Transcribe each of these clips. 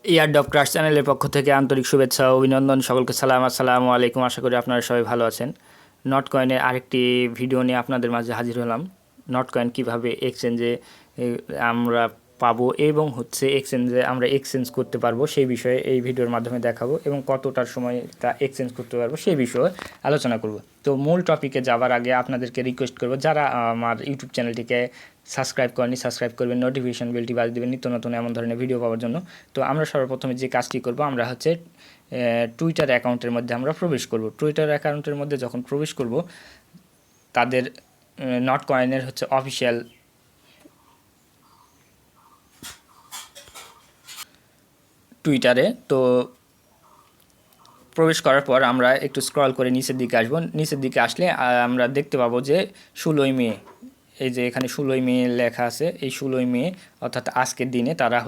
ইয়ারডপ crush চ্যানেলের পক্ষ থেকে আন্তরিক শুভেচ্ছা ও অভিনন্দন। সকলকে সালাম, আসসালামু আলাইকুম। আশা করি আপনারা সবাই ভালো আছেন। নট কয়েনের আরেকটি ভিডিও নিয়ে আপনাদের মাঝে হাজির হলাম। নট কয়েন কীভাবে এক্সচেঞ্জে আমরা পাবো এবং এক্সচেঞ্জে আমরা এক্সচেঞ্জ করতে পারবো সেই বিষয়ে এই ভিডিওর মাধ্যমে দেখাবো এবং কতটার সময় তা এক্সচেঞ্জ করতে পারবো সেই বিষয়ে আলোচনা করব। তো মূল টপিকে যাওয়ার আগে আপনাদেরকে রিকোয়েস্ট করব, যারা আমার ইউটিউব চ্যানেলটিকে সাবস্ক্রাইব করেনি সাবস্ক্রাইব করবেন, নোটিফিকেশন বেলটি বাজিয়ে দেবেন নিত্য নতুন এমন ধরনের ভিডিও পাওয়ার জন্য। তো আমরা সর্বপ্রথমে যে কাজটি করব, আমরা টুইটার অ্যাকাউন্টের মধ্যে আমরা প্রবেশ করব। টুইটার অ্যাকাউন্টের মধ্যে যখন প্রবেশ করব, তাদের নট কয়েনের অফিসিয়াল টুইটারে তো প্রবেশ করার পর আমরা একটু স্ক্রল করে নিচের দিকে আসব। নিচের দিকে আসলে আমরা দেখতে পাবো যে 16ই মে, এই যে এখানে 16ই মে লেখা আছে, এই 16ই মে অর্থাৎ আজকের দিনে তারা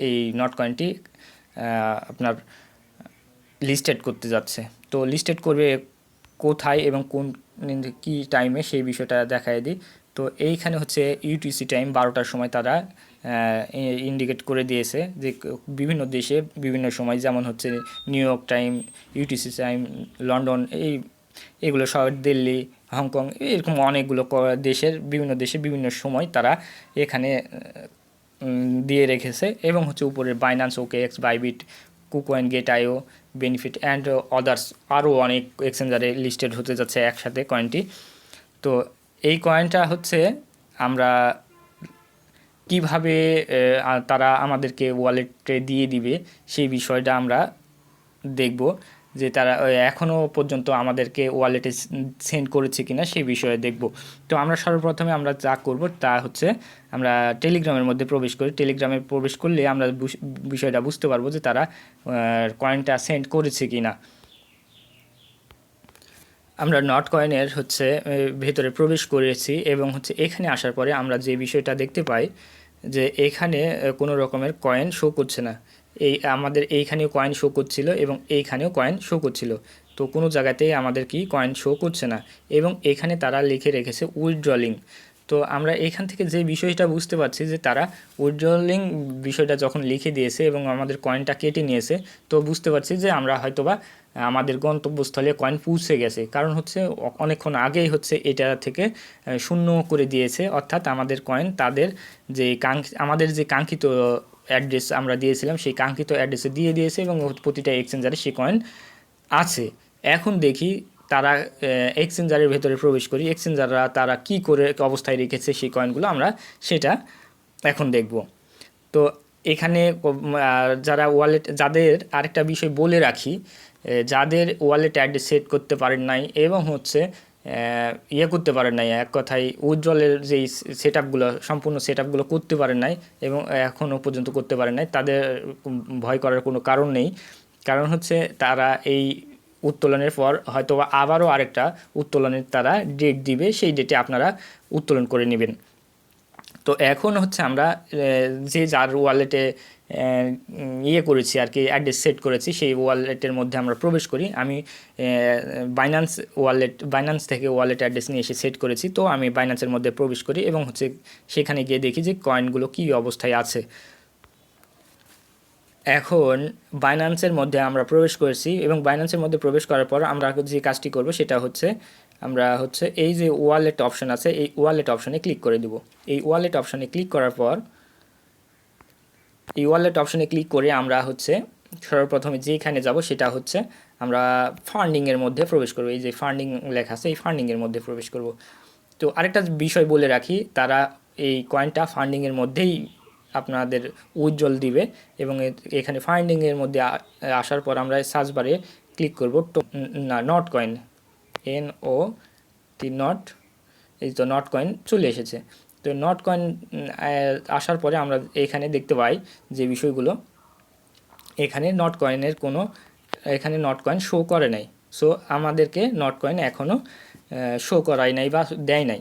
এই নট কয়েনটি আপনার লিস্টেড করতে যাচ্ছে। তো লিস্টেড করবে কোথায় এবং কোন কী টাইমে সেই বিষয়টা দেখায় দিই। তো এইখানে ইউটিসি টাইম 12টার সময় তারা ইন্ডিকেট করে দিয়েছে যে বিভিন্ন দেশে বিভিন্ন সময়, যেমন new York time, UTC time, London, এগুলো সব, দিল্লি, হংকং, এরকম অনেকগুলো বিভিন্ন দেশে বিভিন্ন সময় তারা এখানে দিয়ে রেখেছে। এবং উপরে Binance, OKX, Bybit, KuCoin, Gate, benefit and others আরও অনেক এক্সচেঞ্জারে লিস্টেড হতে যাচ্ছে একসাথে কয়েনটি। তো এই কয়েনটা আমরা কিভাবে তারা আমাদেরকে ওয়ালেটে দিয়ে দিবে সেই বিষয়টা আমরা দেখব, যে তারা এখনও পর্যন্ত আমাদেরকে ওয়ালেটে সেন্ড করেছে কিনা সেই বিষয়ে দেখব। তো আমরা সর্বপ্রথমে আমরা যা করব তা আমরা টেলিগ্রামের মধ্যে প্রবেশ করি। টেলিগ্রামে প্রবেশ করলে আমরা বিষয়টা বুঝতে পারবো যে তারা কয়েনটা সেন্ড করেছে কিনা। আমরা নট কয়েনের ভেতরে প্রবেশ করেছি এবং এখানে আসার পরে আমরা যে বিষয়টা দেখতে পাই যে এখানে কোনো রকমের কয়েন শো করছে না। আমাদের এইখানেও কয়েন শো করছিল এবং এইখানেও কয়েন শো করছিল। তো কোনো জায়গাতেই আমাদের কয়েন শো করছে না এবং এখানে তারা লিখে রেখেছে উইথড্রলিং। তো আমরা এখান থেকে যে বিষয়টা বুঝতে পারছি যে তারা উইথড্রলিং বিষয়টা যখন লিখে দিয়েছে এবং আমাদের কয়েনটা কেটে নিয়েছে, তো বুঝতে পারছি যে আমরা হয়তোবা আমাদের গন্তব্যস্থলে কয়েন পৌঁছে গেছে। কারণ অনেকক্ষণ আগেই এটা থেকে শূন্য করে দিয়েছে, অর্থাৎ আমাদের কয়েন তাদের আমাদের যে কাঙ্ক্ষিত অ্যাড্রেস আমরা দিয়েছিলাম সেই কাঙ্ক্ষিত অ্যাড্রেসে দিয়ে দিয়েছে এবং প্রতিটা এক্সচেঞ্জারে সেই কয়েন আছে। এখন দেখি তারা এক্সচেঞ্জারের ভেতরে প্রবেশ করি, এক্সচেঞ্জাররা তারা কি করে অবস্থায় রেখেছে সেই কয়েনগুলো আমরা সেটা এখন দেখব। তো এখানে যারা যাদের আরেকটা বিষয় বলে রাখি, যাদের ওয়ালেট অ্যাড্রেস সেট করতে পারেন নাই এবং করতে পারেন নাই, এক কথায় উইথড্রলের যেই সম্পূর্ণ সেট আপগুলো করতে পারেন নাই এবং এখনও পর্যন্ত করতে পারেন নাই, তাদের ভয় করার কোনো কারণ নেই। কারণ তারা এই উত্তোলনের পর হয়তো আবারও আরেকটা উত্তোলনের তারা ডেট দিবে, সেই ডেটে আপনারা উত্তোলন করে নেবেন। তো এখন আমরা যে যার ওয়ালেটে করেছি আর কি, অ্যাড্রেস সেট করেছি, সেই ওয়ালেটের মধ্যে আমরা প্রবেশ করি। আমি বাইন্যান্স থেকে ওয়ালেট অ্যাড্রেস নিয়ে এসে সেট করেছি। তো আমি বাইন্যান্সের মধ্যে প্রবেশ করি এবং সেখানে গিয়ে দেখি যে কয়েনগুলো কী অবস্থায় আছে। এখন বাইন্যান্সের মধ্যে আমরা প্রবেশ করেছি এবং বাইন্যান্সের মধ্যে প্রবেশ করার পর আমরা যে কাজটি করব সেটা আমরা এই যে ওয়ালেট অপশন আছে, এই ওয়ালেট অপশনে ক্লিক করে দেব। এই ওয়ালেট অপশনে ক্লিক করার পর আমরা সর্বপ্রথমে যেখানে যাব সেটা আমরা ফান্ডিংয়ের মধ্যে প্রবেশ করব। এই যে ফান্ডিং লেখা আছে, এই ফান্ডিংয়ের মধ্যে প্রবেশ করব। তো আরেকটা বিষয় বলে রাখি, তারা এই কয়েনটা ফান্ডিংয়ের মধ্যেই আপনাদের উইথড্রল দিবে এবং এখানে ফান্ডিংয়ের মধ্যে আসার পর আমরা সার্চ বারে ক্লিক করব নট কয়েন, NOT, এই তো নট কয়েন চলে এসেছে। তো নট কয়েন আসার পরে আমরা এখানে দেখতে পাই যে বিষয়গুলো, এখানে নট কয়েন শো করে নাই। সো আমাদেরকে নট কয়েন এখনও শো করাই নাই বা দেয় নাই,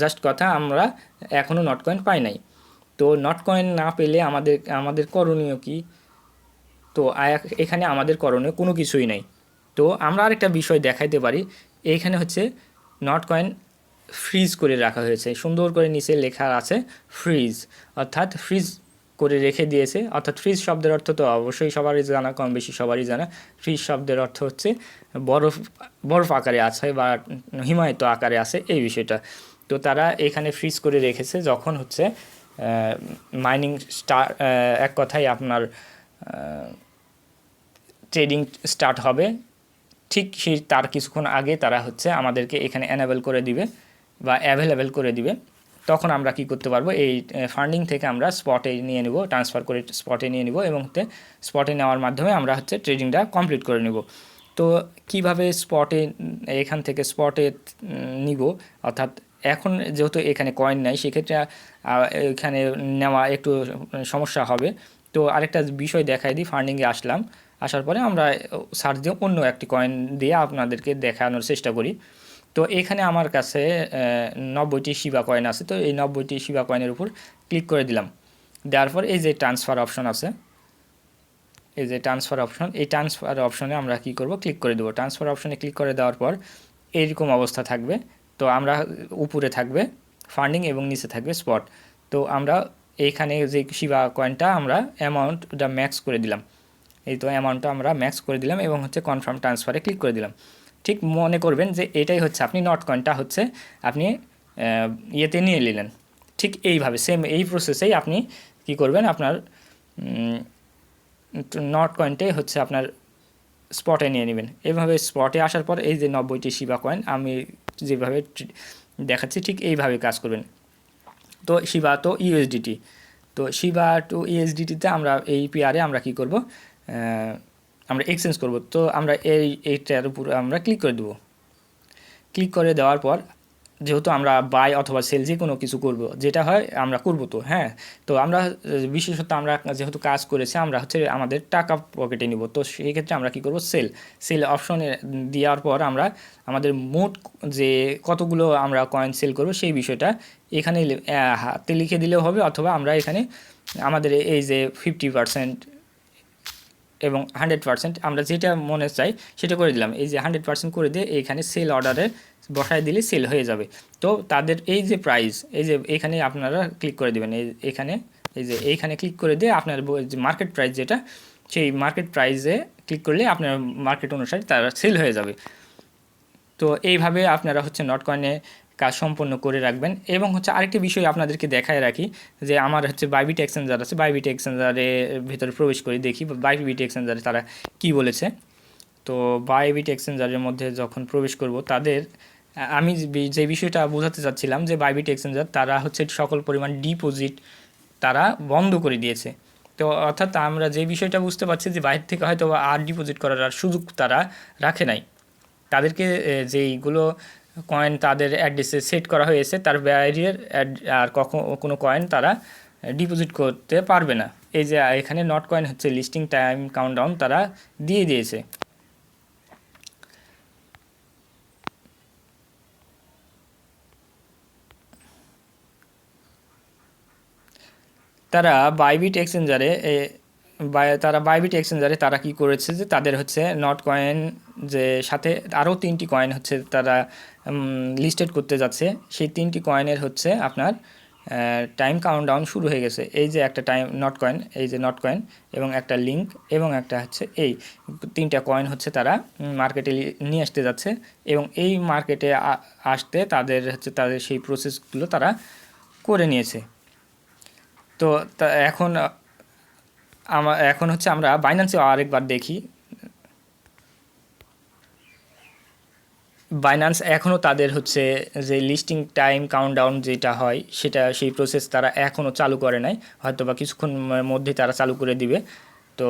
জাস্ট কথা আমরা এখনও নট কয়েন পাই নাই। তো নট কয়েন না পেলে আমাদের করণীয় কি? তো এখানে আমাদের করণীয় কোনো কিছুই নাই। তো আমরা আরেকটা বিষয় দেখাইতে পারি, এইখানে নট কয়েন ফ্রিজ করে রাখা হয়েছে, সুন্দর করে নিচে লেখা আছে ফ্রিজ, অর্থাৎ ফ্রিজ করে রেখে দিয়েছে। অর্থাৎ ফ্রিজ শব্দের অর্থ তো অবশ্যই সবারই জানা, কম বেশি সবারই জানা। ফ্রিজ শব্দের অর্থ হচ্ছে বরফ বরফ আকারে আছে বা হিমায়িত আকারে আছে, এই বিষয়টা। তো তারা এখানে ফ্রিজ করে রেখেছে যখন হচ্ছে মাইনিং এক কথায় আপনার ট্রেডিং স্টার্ট হবে, ঠিক সেই তার কিছুক্ষণ আগে তারা হচ্ছে আমাদেরকে এখানে এনেবল করে দিবে বা অ্যাভেলেবেল করে দিবে। তখন আমরা কি করতে পারবো, এই ফান্ডিং থেকে আমরা স্পটে নিয়ে নিব, ট্রান্সফার করে স্পটে নিয়ে নিব এবং হচ্ছে স্পটে নেওয়ার মাধ্যমে আমরা হচ্ছে ট্রেডিংটা কমপ্লিট করে নেব। তো কিভাবে স্পটে এখান থেকে স্পটে নিব, অর্থাৎ এখন যেহেতু এখানে কয়েন নাই সেক্ষেত্রে এখানে নেওয়া একটু সমস্যা হবে। তো আরেকটা বিষয় দেখাই দিই, ফান্ডিংয়ে আসার পরে আমরা সার্চ দিয়ে অন্য একটি কয়েন দিয়ে আপনাদেরকে দেখানোর চেষ্টা করি। তো এখানে আমার কাছে 90টি শিবা কয়েন আছে। তো এই 90টি শিবা কয়েনের উপর ক্লিক করে দিলাম। দেওয়ার পর এই যে ট্রান্সফার অপশন আছে, এই যে ট্রান্সফার অপশন, এই ট্রান্সফার অপশনে আমরা কি করব, ক্লিক করে দেবো। ট্রান্সফার অপশনে ক্লিক করে দেওয়ার পর এইরকম অবস্থা থাকবে। তো আমরা উপরে থাকবে ফান্ডিং এবং নিচে থাকবে স্পট। তো আমরা এইখানে যে শিবা কয়েনটা আমরা অ্যামাউন্টটা ম্যাক্স করে দিলাম। এই তো অ্যামাউন্টটা আমরা ম্যাক্স করে দিলাম এবং হচ্ছে কনফার্ম ট্রান্সফারে ক্লিক করে দিলাম। ঠিক মনে করবেন যে এটাই হচ্ছে আপনি নট কয়েনটা হচ্ছে আপনি ইয়েতে নিয়ে নিলেন। ঠিক এইভাবে সেম এই প্রসেসেই আপনি কি করবেন, আপনার নট কয়েনটাই হচ্ছে আপনার স্পটে নিয়ে নেবেন। এভাবে স্পটে আসার পর এই যে 90টি শিবা কয়েন আমি যেভাবে দেখাচ্ছি ঠিক এইভাবে কাজ করবেন। তো শিবা তো ইউএসডিটি, তো শিবা টু ইউএসডিটিতে আমরা এই পেয়ারে আমরা কি করব, আমরা এক্সচেঞ্জ করব। তো আমরা এইটার উপর আমরা ক্লিক করে দেবো। ক্লিক করে দেওয়ার পর যেহেতু আমরা বাই অথবা সেল যে কোনো কিছু করব, যেটা হয় আমরা করব। তো হ্যাঁ, তো আমরা বিশেষত আমরা যেহেতু কাজ করেছি আমরা হচ্ছে আমাদের টাকা পকেটে নিব। তো সেই ক্ষেত্রে আমরা কি করব, সেল অপশনে দেওয়ার পর আমরা আমাদের মোট যে কতগুলো আমরা কয়েন সেল করব সেই বিষয়টা এখানে হাতে লিখে দিলেও হবে, অথবা আমরা এখানে আমাদের এই যে 50% এবং 100% আমরা যেটা মনে চাই সেটা করে দিলাম। এই যে 100% করে দিয়ে এইখানে সেল অর্ডারে বসায় দিলে সেল হয়ে যাবে। তো তাদের এই যে প্রাইস, এই যে এখানে আপনারা ক্লিক করে দেবেন, এখানে এই যে এইখানে ক্লিক করে দিয়ে আপনার যে মার্কেট প্রাইস যেটা, সেই মার্কেট প্রাইসে ক্লিক করলে আপনার মার্কেট অনুসারে তারা সেল হয়ে যাবে। তো এইভাবে আপনারা হচ্ছে নট কয়েনে কাজ সম্পন্ন করে রাখবেন। এবং হচ্ছে আরেকটি বিষয় আপনাদেরকে দেখায় রাখি যে আমার হচ্ছে বাইবিট এক্সচেঞ্জার আছে, বাইবিট এক্সচেঞ্জারে ভিতরে প্রবেশ করি, দেখি বাইবিট এক্সচেঞ্জারে তারা কি বলেছে। তো বাইবিট এক্সচেঞ্জারের মধ্যে যখন প্রবেশ করব, তাদের আমি যে বিষয়টা বোঝাতে চাচ্ছিলাম যে বাইবিট এক্সচেঞ্জার তারা হচ্ছে সকল পরিমাণ ডিপোজিট তারা বন্ধ করে দিয়েছে। তো অর্থাৎ আমরা যে বিষয়টা বুঝতে পারছি যে বাইরে থেকে হয়তো আর ডিপোজিট করার আর সুযোগ তারা রাখে নাই। তাদেরকে যেইগুলো কয়েন তাদের অ্যাড্রেসে সেট করা হয়েছে তার বাইরের আর কোনো কয়েন তারা ডিপোজিট করতে পারবে না। এই যে এখানে নট কয়েন হচ্ছে লিস্টিং টাইম কাউন্টডাউন তারা দিয়ে দিয়েছে। তারা বাইবিট এক্সচেঞ্জারে তারা কি করেছে যে তাদের হচ্ছে নট কয়েন যে সাথে আরও 3টি কয়েন হচ্ছে তারা লিস্টেড করতে যাচ্ছে। সেই 3টি কয়েনের হচ্ছে আপনার টাইম কাউন্টডাউন শুরু হয়ে গেছে। এই যে একটা টাইম নট কয়েন, এই যে নট কয়েন এবং একটা লিঙ্ক এবং একটা হচ্ছে এই 3টা কয়েন হচ্ছে তারা মার্কেটে নিয়ে আসতে যাচ্ছে। এবং এই মার্কেটে আসতে তাদের সেই প্রসেসগুলো তারা করে নিয়েছে। তো এখন হচ্ছে আমরা বাইন্যান্সে আরেকবার দেখি। বাইন্যান্স এখনও তাদের হচ্ছে যে লিস্টিং টাইম কাউন্টডাউন যেটা হয় সেই প্রসেস তারা এখনও চালু করে নাই, হয়তো বা কিছুক্ষণ মধ্যে তারা চালু করে দিবে। তো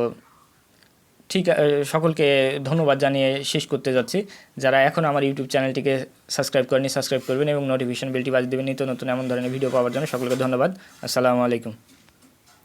ঠিক সকলকে ধন্যবাদ জানিয়ে শেষ করতে যাচ্ছি। যারা এখন আমার ইউটিউব চ্যানেলটিকে সাবস্ক্রাইব করেনি সাবস্ক্রাইব করবেন এবং নোটিফিকেশন বেলটি বাজিয়ে দেবেন নিত্য নতুন এমন ধরনের ভিডিও পাওয়ার জন্য। সকলকে ধন্যবাদ। আসসালামু আলাইকুম।